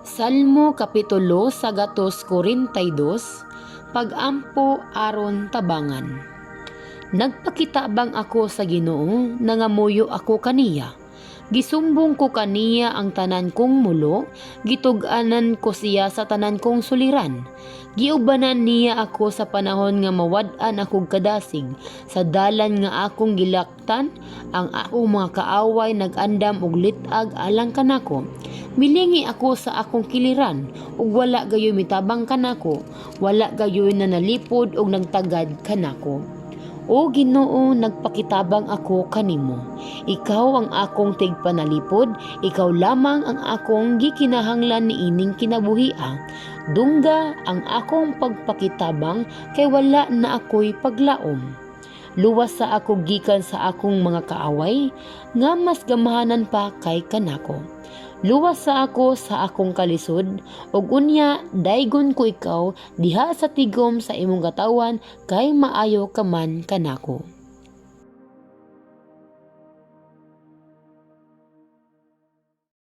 Salmo Kapitulo 142, Pag-ampo aron tabangan. Nagpakitabang ako sa Ginoo, nangamuyo ako kaniya. Gisumbong ko kaniya ang tanan kong mulo, gitug-anan ko siya sa tanan kong suliran. Giubanan niya ako sa panahon nga mawad-an akong kadasig, sa dalan nga akong gilaktan, ang akong mga kaaway nag-andam og litag alang kanako. Milingi ako sa akong kiliran, ug wala gayoy mitabang kanako, wala gayoy na nalipod og nagtagad kanako. O Ginoo, nagpakitabang ako kanimo. Ikaw ang akong tigpanalipod, ikaw lamang ang akong gikinahanglan niining kinabuhia. Dungga ang akong pagpakitabang kay wala na ako'y paglaom. Luwas sa ako gikan sa akong mga kaaway, nga mas gamahanan pa kay kanako. Luwas sa ako sa akong kalisod, ug unya daygon ko ikaw diha sa tigom sa imong katawan kay maayo ka man kanako.